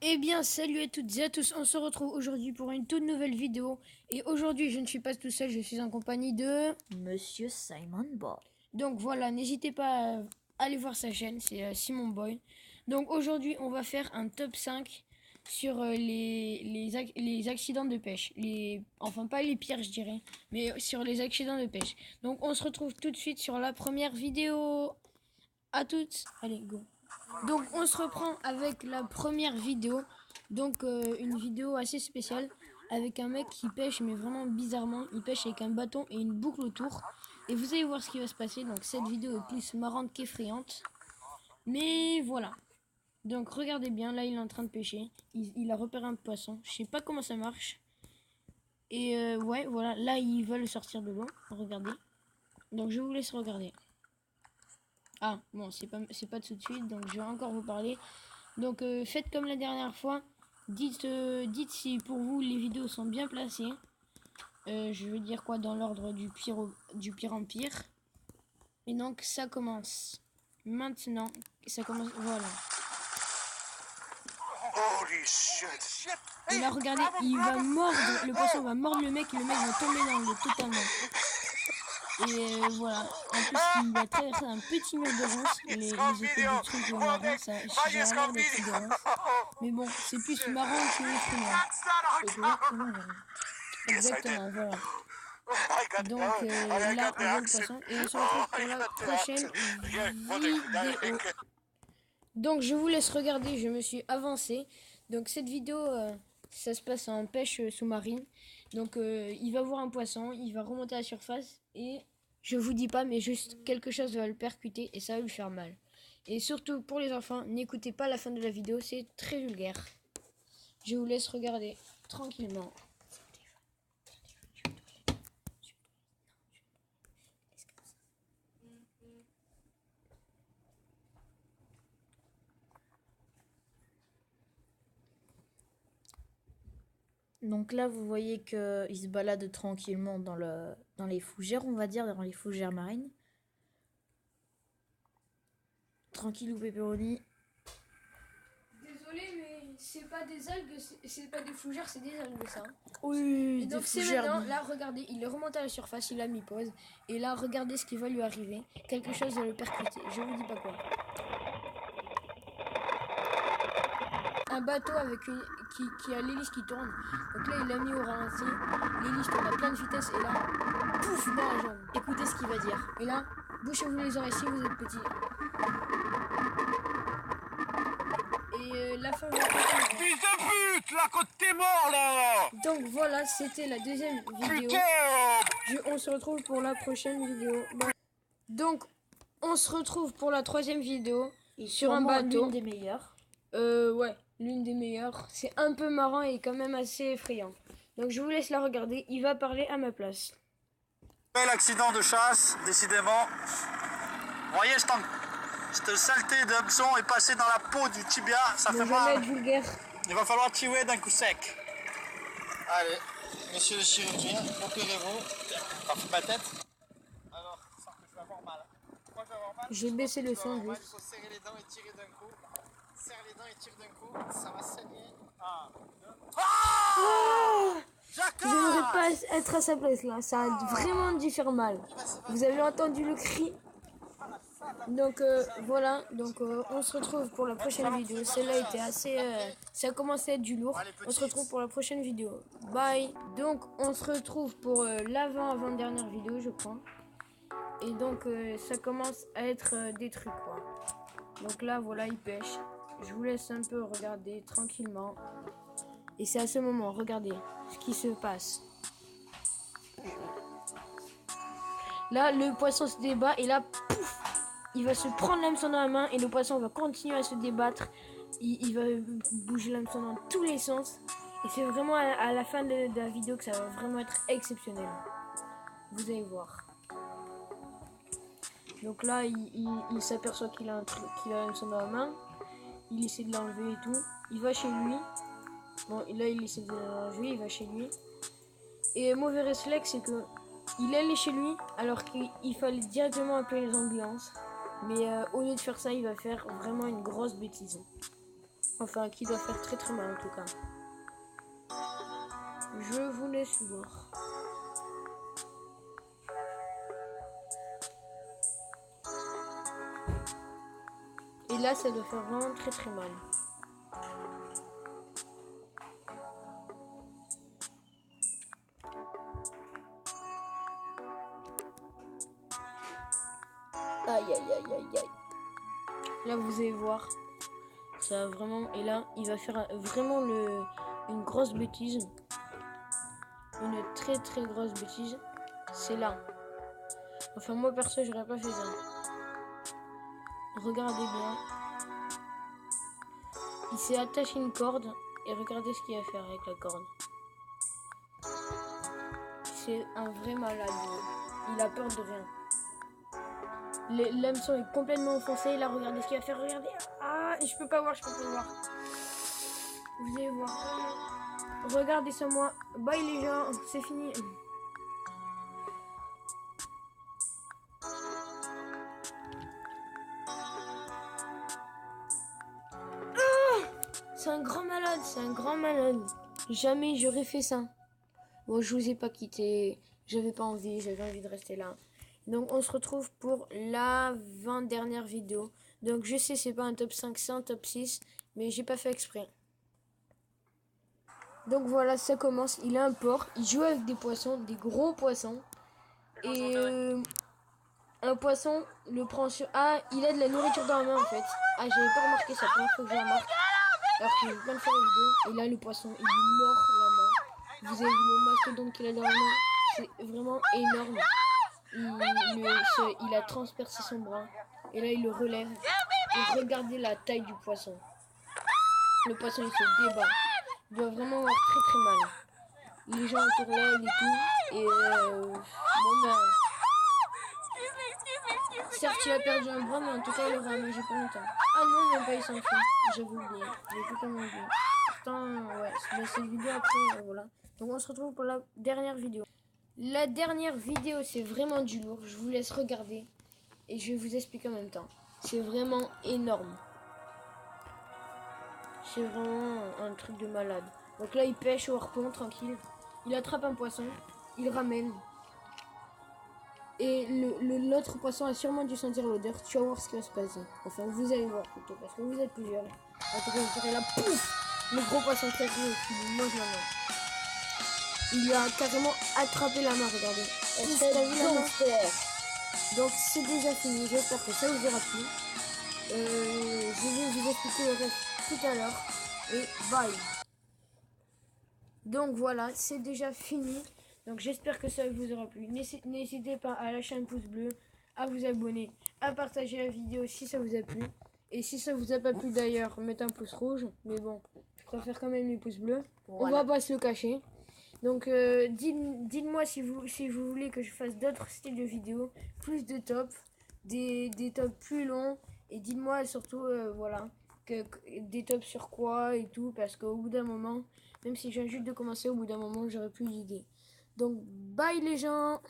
Eh bien, salut à toutes et à tous, on se retrouve aujourd'hui pour une toute nouvelle vidéo. Et aujourd'hui, je ne suis pas tout seul, je suis en compagnie de Monsieur Simon Boy. Donc voilà, n'hésitez pas à aller voir sa chaîne, c'est Simon Boy. Donc aujourd'hui, on va faire un top 5 sur les accidents de pêche. Enfin, pas les pires, je dirais, mais sur les accidents de pêche. Donc on se retrouve tout de suite sur la première vidéo. À toutes, allez, go. Donc on se reprend avec la première vidéo. Donc une vidéo assez spéciale avec un mec qui pêche, mais vraiment bizarrement. Il pêche avec un bâton et une boucle autour. Et vous allez voir ce qui va se passer. Donc cette vidéo est plus marrante qu'effrayante. Mais voilà. Donc regardez bien, là il est en train de pêcher. Il a repéré un poisson. Je sais pas comment ça marche. Et ouais, voilà, là il va le sortir de l'eau. Regardez. Donc je vous laisse regarder. Ah, bon, c'est pas tout de suite, donc je vais encore vous parler. Donc, faites comme la dernière fois. Dites si pour vous les vidéos sont bien placées. Je veux dire quoi, dans l'ordre du pire en pire. Et donc, ça commence maintenant. Ça commence, voilà. Holy shit! Et là, regardez, il va mordre, le poisson va mordre le mec et le mec va tomber dans l'eau totalement. Et voilà, en plus il a traversé un petit mur de ronces, les effets du truc marrant, ça j'ai l'air d'être de ronces. Mais bon, c'est plus marrant que effrayant. Exactement, voilà. Donc là, on voit le poisson et on se retrouve pour la prochaine vidéo. Donc je vous laisse regarder, je me suis avancé. Donc cette vidéo, ça se passe en pêche sous-marine. Donc il va voir un poisson, il va remonter à la surface et je vous dis pas, mais juste quelque chose va le percuter et ça va lui faire mal. Et surtout pour les enfants, n'écoutez pas la fin de la vidéo, c'est très vulgaire. Je vous laisse regarder tranquillement. Donc là, vous voyez qu'il se balade tranquillement dans les fougères, on va dire, dans les fougères marines. Tranquillou pepperoni. Désolé, mais c'est pas des algues, c'est pas des fougères, c'est des algues ça. Oui, Et donc c'est maintenant, là regardez, il est remonté à la surface, il a mis pause. Et là regardez ce qui va lui arriver. Quelque chose va le percuter, je vous dis pas quoi. Un bateau avec qui a l'hélice qui tourne. Donc là il l'a mis au ralenti. L'hélice tourne à pleine vitesse et là, pouf, dans la jambe. Écoutez ce qu'il va dire. Et là, bouchez-vous les oreilles si vous êtes petit. Et la fin va être... Fils de pute, là, quand t'es mort, là! Donc voilà, c'était la deuxième vidéo. Putain! On se retrouve pour la prochaine vidéo. Donc, on se retrouve pour la troisième vidéo Et sur un bateau. L'une des meilleures. Ouais, l'une des meilleures. C'est un peu marrant et quand même assez effrayant. Donc je vous laisse la regarder. Il va parler à ma place. Bel accident de chasse, décidément. Vous voyez, cette saleté d'hameçon est passée dans la peau du tibia, ça Ne fait jamais être mal. vulgaire. Il va falloir tuer d'un coup sec. Allez, monsieur le chirurgien, opérez-vous. T'en fous ma tête? Alors, sans que je vais avoir mal. Pourquoi je vais avoir mal? Je vais baisser le son Il juste. faut serrer les dents et tirer d'un coup. Serre les dents et tire d'un coup, ça va saigner. Un, deux. Oh, Jacques! j'aimerais pas être à sa place là. Ça a vraiment dû faire mal. Vous avez entendu le cri? Donc voilà, donc on se retrouve pour la prochaine vidéo. Celle-là était assez... ça a commencé à être du lourd. On se retrouve pour la prochaine vidéo. Bye. Donc on se retrouve pour l'avant-avant-dernière vidéo, je crois. Et donc ça commence à être des trucs quoi. Donc là voilà, il pêche. Je vous laisse un peu regarder tranquillement. Et c'est à ce moment, regardez ce qui se passe. Là, le poisson se débat et là, pouf, il va se prendre l'hameçon dans la main et le poisson va continuer à se débattre. Il va bouger l'hameçon dans tous les sens. Et c'est vraiment à la fin de la vidéo que ça va vraiment être exceptionnel. Vous allez voir. Donc là, il s'aperçoit qu'il a l'hameçon dans la main. Il essaie de l'enlever et tout. Il va chez lui. Bon, là, il essaie de l'enlever, il va chez lui. Et mauvais réflexe, c'est que il est allé chez lui alors qu'il fallait directement appeler les ambulances. Mais au lieu de faire ça, il va faire vraiment une grosse bêtise. Enfin, qui doit faire très très mal en tout cas. Je vous laisse voir. Et là, ça doit faire vraiment très très mal. Aïe aïe aïe aïe aïe. Là, vous allez voir. Ça va vraiment. Et là, il va faire vraiment une grosse bêtise. Une très très grosse bêtise. C'est là. Enfin, moi perso, j'aurais pas fait ça. Regardez bien. Il s'est attaché une corde. Et regardez ce qu'il va faire avec la corde. C'est un vrai malade. Il a peur de rien. L'hameçon est complètement enfoncé. Là, regardez ce qu'il va faire. Regardez. Ah, je peux pas voir, je peux pas voir. Vous allez voir. Regardez sur moi. Bye les gens, c'est fini. C'est un grand malade, c'est un grand malade. Jamais j'aurais fait ça. Moi, je vous ai pas quitté. J'avais pas envie, j'avais envie de rester là. Donc, on se retrouve pour la 20e vidéo. Donc, je sais, c'est pas un top 5, c'est un top 6. Mais j'ai pas fait exprès. Donc, voilà, ça commence. Il a un port. Il joue avec des poissons, des gros poissons. Et un poisson le prend sur... Ah, il a de la nourriture dans la main, en fait. Ah, j'avais pas remarqué ça. Première fois que je remarque. Alors que j'ai plein de fois la vidéo. Et là, le poisson, il lui mord la main. Vous avez vu le mastodonte qu'il a dans la main. C'est vraiment énorme. Il a transpercé son bras. Et là, il le relève. Et regardez la taille du poisson. Le poisson, il se débat. Il doit vraiment avoir très très mal. Les gens autour l'aident et tout. Et bon ben... Certes, il a perdu un bras, mais en tout cas, il aura mangé pour longtemps. Ah non, même pas, il s'en fout. J'avais oublié. J'ai totalement oublié. Pourtant, ouais, c'est cette vidéo après, voilà. Donc, on se retrouve pour la dernière vidéo. La dernière vidéo, c'est vraiment du lourd. Je vous laisse regarder. Et je vais vous expliquer en même temps. C'est vraiment énorme. C'est vraiment un truc de malade. Donc là, il pêche au harpon, tranquille. Il attrape un poisson. Il ramène. Et l'autre poisson a sûrement dû sentir l'odeur. Tu vas voir ce qui va se passer. Enfin, vous allez voir plutôt, parce que vous êtes plusieurs. En tout cas, vous verrez là, pouf, le gros poisson qui arrive, qui lui mange la main. Il lui a carrément attrapé la main, regardez. T'as vu la main? Donc, c'est déjà fini. J'espère que ça vous aura plu. Je vais vous expliquer le reste tout à l'heure. Et bye. Donc, voilà, c'est déjà fini. Donc j'espère que ça vous aura plu. N'hésitez pas à lâcher un pouce bleu, à vous abonner, à partager la vidéo si ça vous a plu. Et si ça vous a pas plu d'ailleurs, mettez un pouce rouge. Mais bon, je préfère quand même les pouces bleus. Voilà. On va pas se le cacher. Donc dites-moi si vous voulez que je fasse d'autres styles de vidéos, plus de tops, des tops plus longs. Et dites-moi surtout, voilà, des tops sur quoi et tout. Parce qu'au bout d'un moment, même si j'ai juste de commencer, au bout d'un moment, j'aurai plus d'idées. Donc, bye les gens!